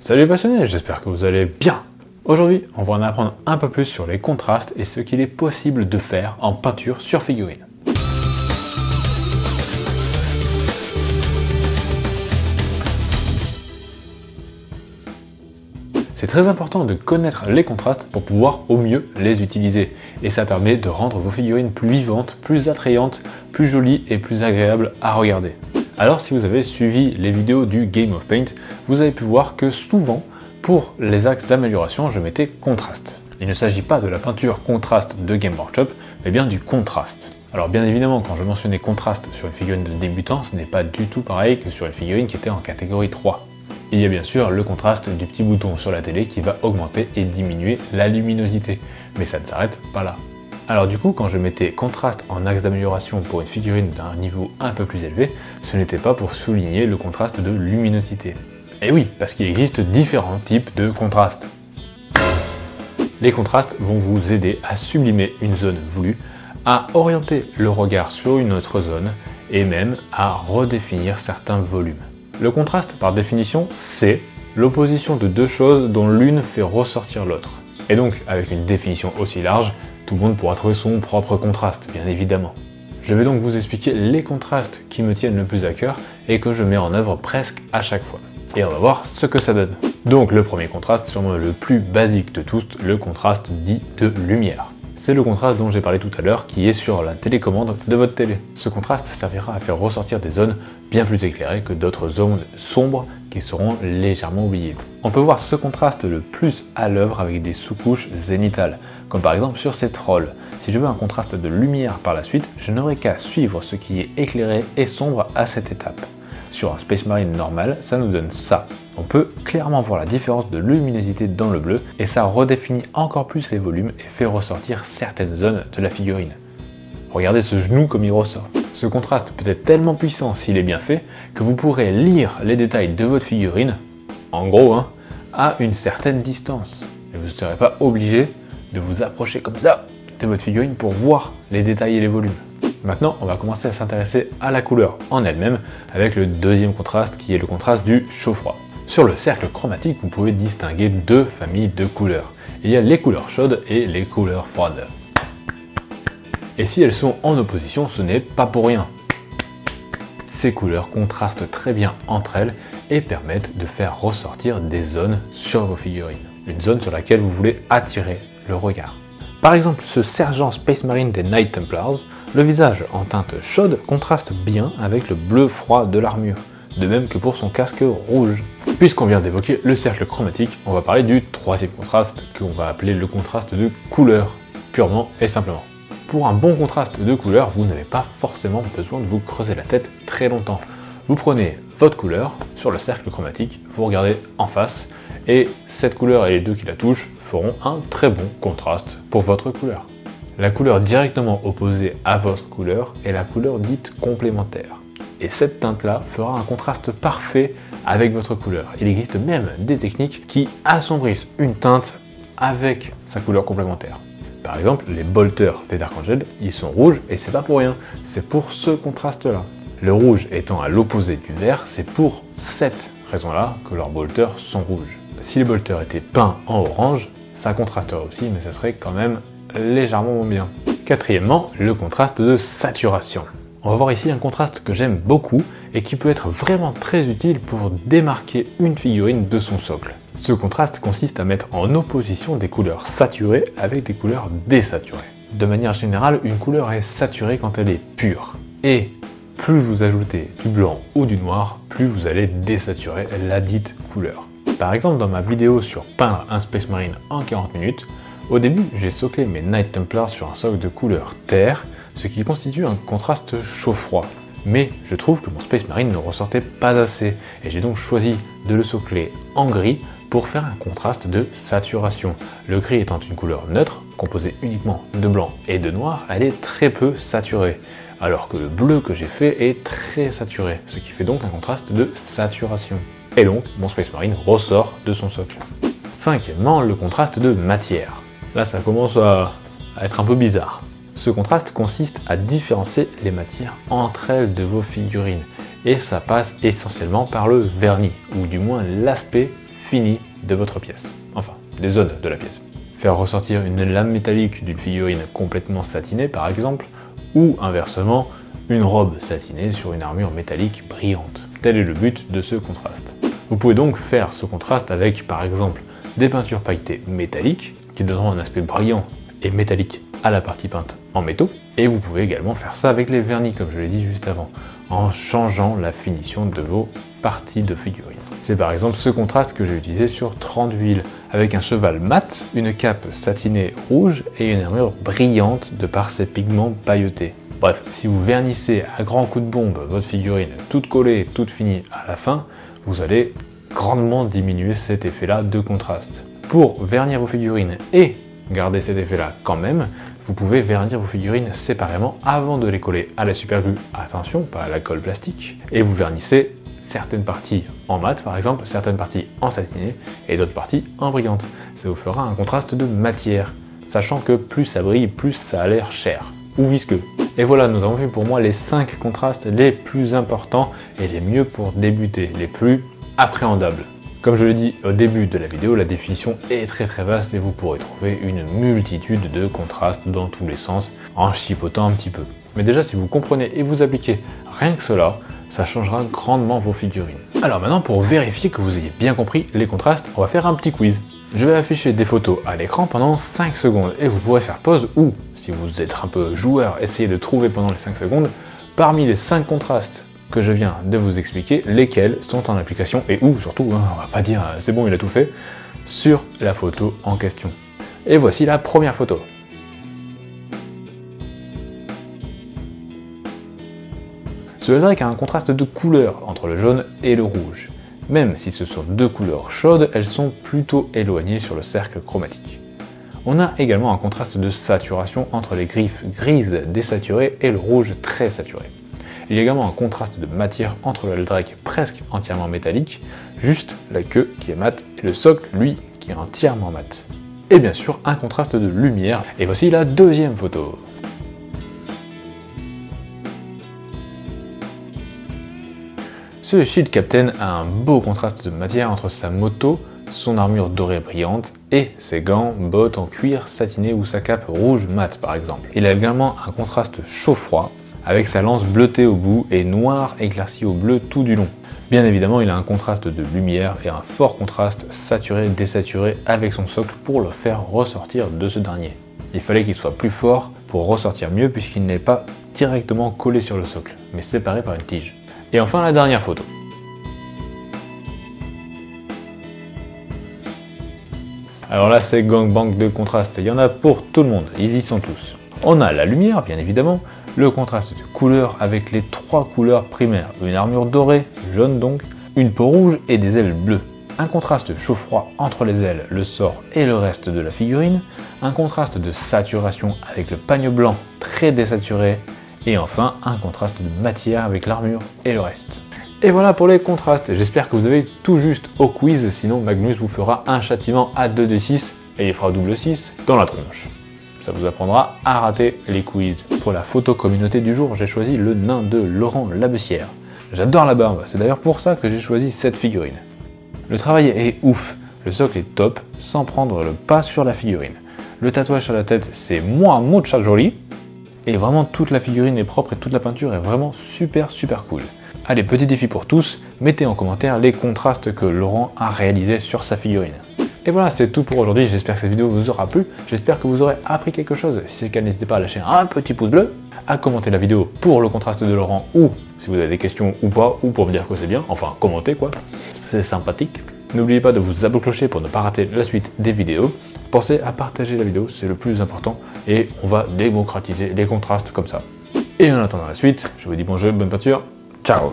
Salut les passionnés, j'espère que vous allez bien. Aujourd'hui, on va en apprendre un peu plus sur les contrastes et ce qu'il est possible de faire en peinture sur figurine. C'est très important de connaître les contrastes pour pouvoir au mieux les utiliser. Et ça permet de rendre vos figurines plus vivantes, plus attrayantes, plus jolies et plus agréables à regarder. Alors si vous avez suivi les vidéos du Game of Paint, vous avez pu voir que souvent, pour les axes d'amélioration, je mettais contraste. Il ne s'agit pas de la peinture contraste de Game Workshop, mais bien du contraste. Alors bien évidemment, quand je mentionnais contraste sur une figurine de débutant, ce n'est pas du tout pareil que sur une figurine qui était en catégorie 3. Il y a bien sûr le contraste du petit bouton sur la télé qui va augmenter et diminuer la luminosité, mais ça ne s'arrête pas là. Alors du coup, quand je mettais contraste en axe d'amélioration pour une figurine d'un niveau un peu plus élevé, ce n'était pas pour souligner le contraste de luminosité. Et oui, parce qu'il existe différents types de contrastes. Les contrastes vont vous aider à sublimer une zone voulue, à orienter le regard sur une autre zone, et même à redéfinir certains volumes. Le contraste, par définition, c'est l'opposition de deux choses dont l'une fait ressortir l'autre. Et donc, avec une définition aussi large, tout le monde pourra trouver son propre contraste, bien évidemment. Je vais donc vous expliquer les contrastes qui me tiennent le plus à cœur et que je mets en œuvre presque à chaque fois. Et on va voir ce que ça donne. Donc le premier contraste, sûrement le plus basique de tous, le contraste dit de lumière. C'est le contraste dont j'ai parlé tout à l'heure qui est sur la télécommande de votre télé. Ce contraste servira à faire ressortir des zones bien plus éclairées que d'autres zones sombres qui seront légèrement oubliées. On peut voir ce contraste le plus à l'œuvre avec des sous-couches zénithales, comme par exemple sur ces trolls. Si je veux un contraste de lumière par la suite, je n'aurai qu'à suivre ce qui est éclairé et sombre à cette étape. Sur un Space Marine normal, ça nous donne ça. On peut clairement voir la différence de luminosité dans le bleu et ça redéfinit encore plus les volumes et fait ressortir certaines zones de la figurine. Regardez ce genou comme il ressort. Ce contraste peut être tellement puissant s'il est bien fait que vous pourrez lire les détails de votre figurine, en gros, à une certaine distance. Et vous ne serez pas obligé de vous approcher comme ça de votre figurine pour voir les détails et les volumes. Maintenant, on va commencer à s'intéresser à la couleur en elle-même avec le deuxième contraste qui est le contraste du chaud-froid. Sur le cercle chromatique, vous pouvez distinguer deux familles de couleurs. Il y a les couleurs chaudes et les couleurs froides. Et si elles sont en opposition, ce n'est pas pour rien. Ces couleurs contrastent très bien entre elles et permettent de faire ressortir des zones sur vos figurines. Une zone sur laquelle vous voulez attirer le regard. Par exemple, ce sergent Space Marine des Knight Templars, le visage en teinte chaude contraste bien avec le bleu froid de l'armure, de même que pour son casque rouge. Puisqu'on vient d'évoquer le cercle chromatique, on va parler du troisième contraste qu'on va appeler le contraste de couleur, purement et simplement. Pour un bon contraste de couleur, vous n'avez pas forcément besoin de vous creuser la tête très longtemps. Vous prenez votre couleur sur le cercle chromatique, vous regardez en face, et cette couleur et les deux qui la touchent feront un très bon contraste pour votre couleur. La couleur directement opposée à votre couleur est la couleur dite complémentaire. Et cette teinte-là fera un contraste parfait avec votre couleur. Il existe même des techniques qui assombrissent une teinte avec sa couleur complémentaire. Par exemple, les bolters des Dark Angel, ils sont rouges et c'est pas pour rien, c'est pour ce contraste-là. Le rouge étant à l'opposé du vert, c'est pour cette raison-là que leurs bolters sont rouges. Si les bolters étaient peints en orange, ça contrasterait aussi, mais ça serait quand même légèrement moins bien. Quatrièmement, le contraste de saturation. On va voir ici un contraste que j'aime beaucoup et qui peut être vraiment très utile pour démarquer une figurine de son socle. Ce contraste consiste à mettre en opposition des couleurs saturées avec des couleurs désaturées. De manière générale, une couleur est saturée quand elle est pure. Et plus vous ajoutez du blanc ou du noir, plus vous allez désaturer la dite couleur. Par exemple, dans ma vidéo sur peindre un Space Marine en 40 minutes, au début, j'ai soclé mes Knight Templars sur un socle de couleur terre, ce qui constitue un contraste chaud-froid. Mais je trouve que mon Space Marine ne ressortait pas assez, et j'ai donc choisi de le socler en gris pour faire un contraste de saturation. Le gris étant une couleur neutre, composée uniquement de blanc et de noir, elle est très peu saturée, alors que le bleu que j'ai fait est très saturé, ce qui fait donc un contraste de saturation. Et donc, mon Space Marine ressort de son socle. Cinquièmement, le contraste de matière. Là, ça commence à être un peu bizarre. Ce contraste consiste à différencier les matières entre elles de vos figurines, et ça passe essentiellement par le vernis, ou du moins l'aspect fini de votre pièce, enfin des zones de la pièce. Faire ressortir une lame métallique d'une figurine complètement satinée par exemple, ou inversement, une robe satinée sur une armure métallique brillante. Tel est le but de ce contraste. Vous pouvez donc faire ce contraste avec par exemple des peintures pailletées métalliques qui donneront un aspect brillant et métallique à la partie peinte en métaux, et vous pouvez également faire ça avec les vernis comme je l'ai dit juste avant, en changeant la finition de vos parties de figurines. C'est par exemple ce contraste que j'ai utilisé sur 30 huiles, avec un cheval mat, une cape satinée rouge et une armure brillante de par ses pigments pailletés. Bref, si vous vernissez à grands coups de bombe votre figurine toute collée, toute finie à la fin, vous allez grandement diminuer cet effet-là de contraste. Pour vernir vos figurines et garder cet effet-là quand même, vous pouvez vernir vos figurines séparément avant de les coller à la superglue. Attention, pas à la colle plastique. Et vous vernissez certaines parties en mat par exemple, certaines parties en satiné et d'autres parties en brillante. Ça vous fera un contraste de matière, sachant que plus ça brille, plus ça a l'air cher ou visqueux. Et voilà, nous avons vu pour moi les 5 contrastes les plus importants et les mieux pour débuter, les plus appréhendables. Comme je l'ai dit au début de la vidéo, la définition est très vaste et vous pourrez trouver une multitude de contrastes dans tous les sens en chipotant un petit peu. Mais déjà, si vous comprenez et vous appliquez rien que cela, ça changera grandement vos figurines. Alors maintenant, pour vérifier que vous ayez bien compris les contrastes, on va faire un petit quiz. Je vais afficher des photos à l'écran pendant 5 secondes et vous pourrez faire pause ou, si vous êtes un peu joueur, essayez de trouver pendant les 5 secondes, parmi les 5 contrastes que je viens de vous expliquer, lesquels sont en application et où surtout, on va pas dire c'est bon il a tout fait, sur la photo en question. Et voici la première photo. Ce Eldrake a un contraste de couleur entre le jaune et le rouge. Même si ce sont deux couleurs chaudes, elles sont plutôt éloignées sur le cercle chromatique. On a également un contraste de saturation entre les griffes grises désaturées et le rouge très saturé. Il y a également un contraste de matière entre le Eldrake presque entièrement métallique, juste la queue qui est mate et le socle, lui, qui est entièrement mat. Et bien sûr, un contraste de lumière. Et voici la deuxième photo. Ce Shield Captain a un beau contraste de matière entre sa moto, son armure dorée brillante et ses gants, bottes en cuir satiné ou sa cape rouge mat par exemple. Il a également un contraste chaud-froid avec sa lance bleutée au bout et noire éclaircie au bleu tout du long. Bien évidemment, il a un contraste de lumière et un fort contraste saturé-désaturé avec son socle pour le faire ressortir de ce dernier. Il fallait qu'il soit plus fort pour ressortir mieux puisqu'il n'est pas directement collé sur le socle, mais séparé par une tige. Et enfin la dernière photo. Alors là c'est gangbang de contraste, il y en a pour tout le monde, ils y sont tous. On a la lumière bien évidemment, le contraste de couleurs avec les 3 couleurs primaires, une armure dorée, jaune donc, une peau rouge et des ailes bleues. Un contraste chaud-froid entre les ailes, le sort et le reste de la figurine, un contraste de saturation avec le pagne blanc très désaturé, et enfin un contraste de matière avec l'armure et le reste. Et voilà pour les contrastes, j'espère que vous avez tout juste au quiz, sinon Magnus vous fera un châtiment à 2d6 et il fera double 6 dans la tronche. Ça vous apprendra à rater les quiz. Pour la photo communauté du jour, j'ai choisi le nain de Laurent Labessière. J'adore la barbe, c'est d'ailleurs pour ça que j'ai choisi cette figurine. Le travail est ouf, le socle est top, sans prendre le pas sur la figurine. Le tatouage sur la tête, c'est mucha joli. Et vraiment toute la figurine est propre et toute la peinture est vraiment super cool. Allez, petit défi pour tous, mettez en commentaire les contrastes que Laurent a réalisés sur sa figurine. Et voilà, c'est tout pour aujourd'hui, j'espère que cette vidéo vous aura plu, j'espère que vous aurez appris quelque chose. Si c'est le cas, n'hésitez pas à lâcher un petit pouce bleu, à commenter la vidéo pour le contraste de Laurent ou si vous avez des questions ou pas, ou pour me dire que c'est bien, enfin commentez quoi, c'est sympathique. N'oubliez pas de vous abonner au clocher pour ne pas rater la suite des vidéos. Pensez à partager la vidéo, c'est le plus important, et on va démocratiser les contrastes comme ça. Et en attendant la suite, je vous dis bon jeu, bonne peinture, ciao!